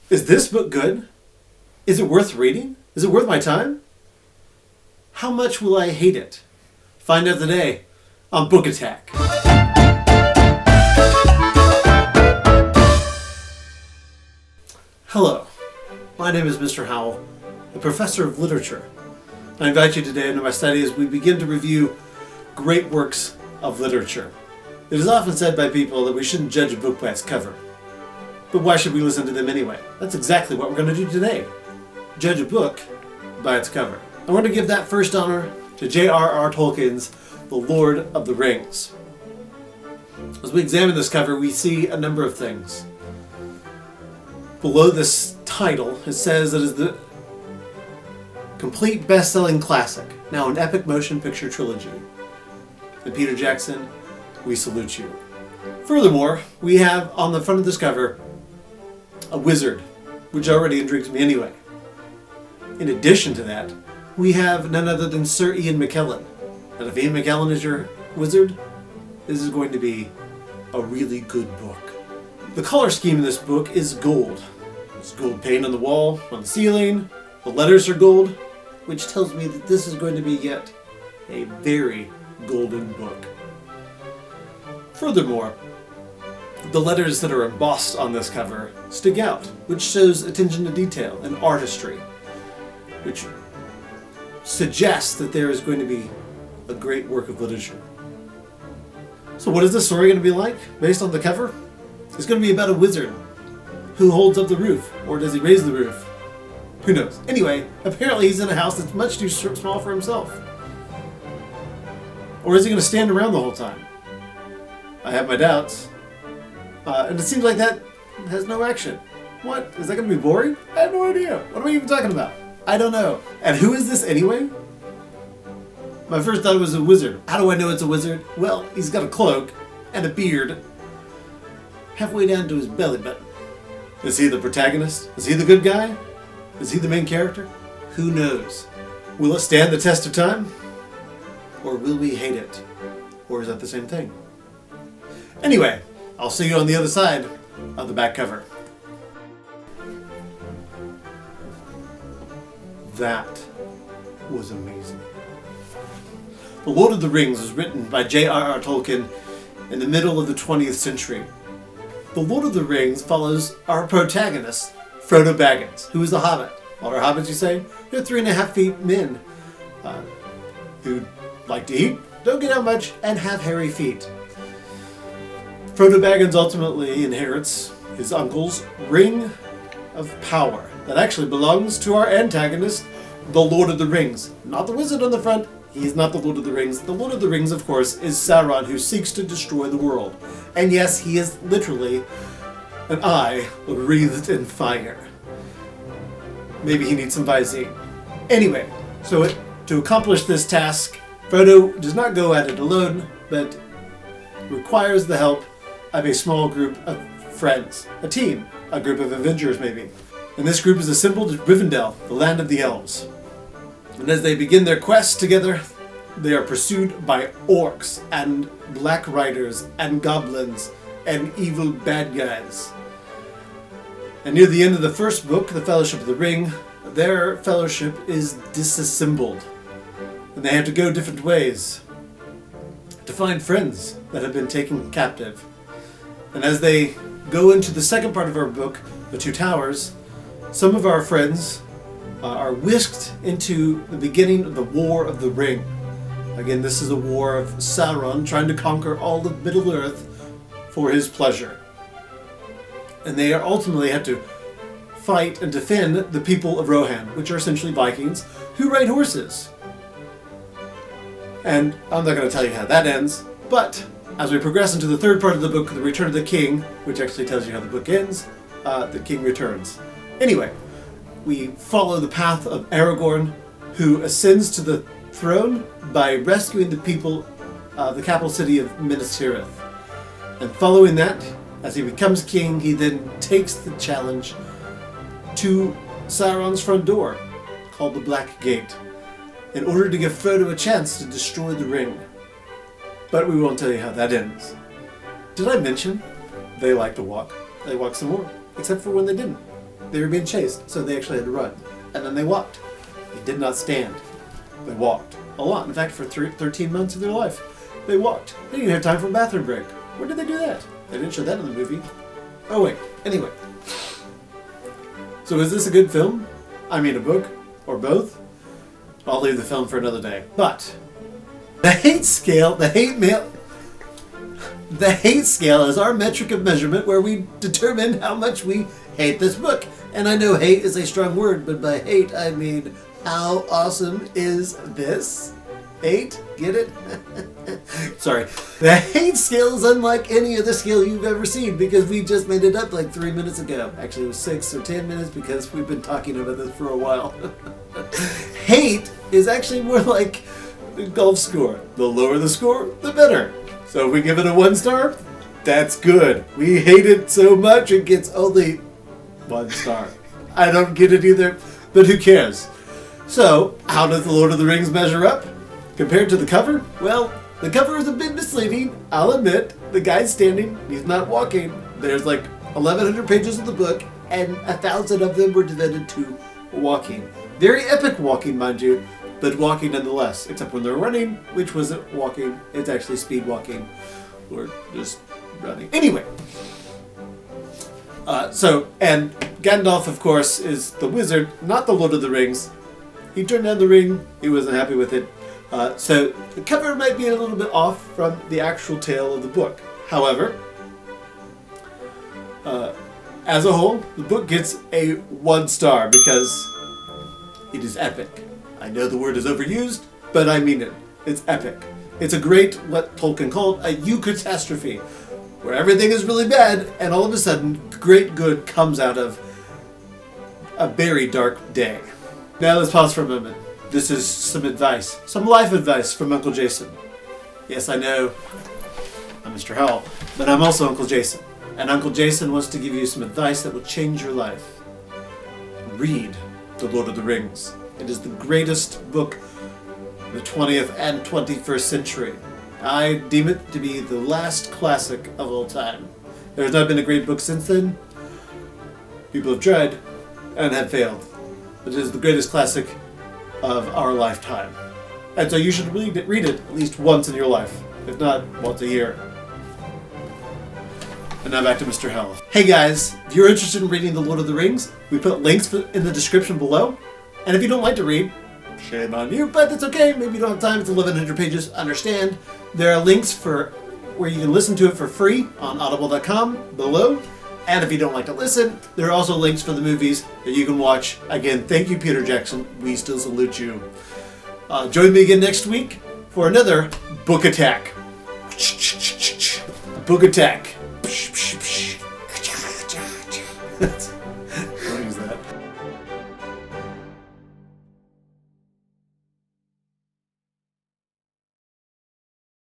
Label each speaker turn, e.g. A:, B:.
A: Is this book good? Is it worth reading? Is it worth my time? How much will I hate it? Find out today on Book Attack. Hello, my name is Mr. Howell, a professor of literature. I invite you today into my study as we begin to review great works of literature. It is often said by people that we shouldn't judge a book by its cover. But why should we listen to them anyway? That's exactly what we're going to do today. Judge a book by its cover. I want to give that first honor to J.R.R. Tolkien's The Lord of the Rings. As we examine this cover, we see a number of things. Below this title, it says it is the complete best-selling classic, now an epic motion picture trilogy. And Peter Jackson, we salute you. Furthermore, we have on the front of this cover a wizard, which already intrigues me anyway. In addition to that, we have none other than Sir Ian McKellen. And if Ian McKellen is your wizard, this is going to be a really good book. The color scheme in this book is gold. There's gold paint on the wall, on the ceiling. The letters are gold, which tells me that this is going to be yet a very golden book. Furthermore, the letters that are embossed on this cover stick out, which shows attention to detail and artistry, which suggests that there is going to be a great work of literature. So what is this story going to be like based on the cover? It's going to be about a wizard who holds up the roof, or does he raise the roof? Who knows? Anyway, apparently he's in a house that's much too small for himself. Or is he going to stand around the whole time? I have my doubts. And it seems like that has no action. What? Is that going to be boring? I have no idea. What am I even talking about? I don't know. And who is this anyway? My first thought was a wizard. How do I know it's a wizard? Well, he's got a cloak and a beard halfway down to his belly button. Is he the protagonist? Is he the good guy? Is he the main character? Who knows? Will it stand the test of time? Or will we hate it? Or is that the same thing? Anyway, I'll see you on the other side of the back cover. That was amazing. The Lord of the Rings was written by J.R.R. Tolkien in the middle of the 20th century. The Lord of the Rings follows our protagonist, Frodo Baggins, who is a hobbit. What are hobbits, you say? They're 3.5 feet men who like to eat, don't get out much, and have hairy feet. Frodo Baggins ultimately inherits his uncle's ring of power that actually belongs to our antagonist, the Lord of the Rings. Not the wizard on the front. He's not the Lord of the Rings. The Lord of the Rings, of course, is Sauron, who seeks to destroy the world. And yes, he is literally an eye wreathed in fire. Maybe he needs some Visine. Anyway, so to accomplish this task, Frodo does not go at it alone, but requires the help of a small group of friends, a team, a group of Avengers maybe. And this group is assembled at Rivendell, the land of the elves. And as they begin their quest together, they are pursued by orcs and black riders and goblins and evil bad guys. And near the end of the first book, The Fellowship of the Ring, their fellowship is disassembled. And they have to go different ways to find friends that have been taken captive. And as they go into the second part of our book, The Two Towers, some of our friends are whisked into the beginning of the War of the Ring. Again, this is a war of Sauron trying to conquer all of Middle-earth for his pleasure. And they ultimately have to fight and defend the people of Rohan, which are essentially Vikings, who ride horses. And I'm not going to tell you how that ends, but as we progress into the third part of the book, The Return of the King, which actually tells you how the book ends, the king returns. Anyway, we follow the path of Aragorn, who ascends to the throne by rescuing the people, the capital city of Minas Tirith. And following that, as he becomes king, he then takes the challenge to Sauron's front door, called the Black Gate, in order to give Frodo a chance to destroy the ring. But we won't tell you how that ends. Did I mention they like to walk? They walk some more, except for when they didn't. They were being chased, so they actually had to run. And then they walked. They did not stand. They walked a lot. In fact, for 13 months of their life, they walked. They didn't have time for a bathroom break. Where did they do that? They didn't show that in the movie. Oh wait, anyway. So is this a good film? I mean a book? Or both? I'll leave the film for another day. But the hate scale, the hate scale is our metric of measurement where we determine how much we hate this book. And I know hate is a strong word, but by hate I mean how awesome is this? Hate? Get it? Sorry. The hate scale is unlike any other scale you've ever seen because we just made it up like 3 minutes ago. Actually, it was 6 or 10 minutes because we've been talking about this for a while. Hate is actually more like the golf score. The lower the score, the better. So if we give it a 1 star, that's good. We hate it so much it gets only 1 star. I don't get it either, but who cares? So, how does The Lord of the Rings measure up? Compared to the cover? Well, the cover is a bit misleading, I'll admit. The guy's standing, he's not walking. There's like 1,100 pages of the book, and 1,000 of them were devoted to walking. Very epic walking, mind you, but walking nonetheless. Except when they're running, which wasn't walking, it's actually speed walking, or just running. Anyway. And Gandalf, of course, is the wizard, not the Lord of the Rings. He turned down the ring, he wasn't happy with it. So the cover might be a little bit off from the actual tale of the book. However, as a whole, the book gets a 1 star because it is epic. I know the word is overused, but I mean it. It's epic. It's a great, what Tolkien called, a eucatastrophe, where everything is really bad, and all of a sudden, great good comes out of a very dark day. Now let's pause for a moment. This is some advice, some life advice from Uncle Jason. Yes, I know, I'm Mr. Howell, but I'm also Uncle Jason. And Uncle Jason wants to give you some advice that will change your life. Read The Lord of the Rings. It is the greatest book of the 20th and 21st century. I deem it to be the last classic of all time. There has not been a great book since then. People have tried and have failed. But it is the greatest classic of our lifetime. And so you should read it at least once in your life, if not once a year. And now back to Mr. Hell. Hey guys, if you're interested in reading The Lord of the Rings, we put links in the description below. And if you don't like to read, shame on you, but it's okay. Maybe you don't have time. It's 1,100 pages. Understand. There are links for where you can listen to it for free on audible.com below. And if you don't like to listen, there are also links for the movies that you can watch. Again, thank you, Peter Jackson. We still salute you. Join me again next week for another Book Attack. Book Attack.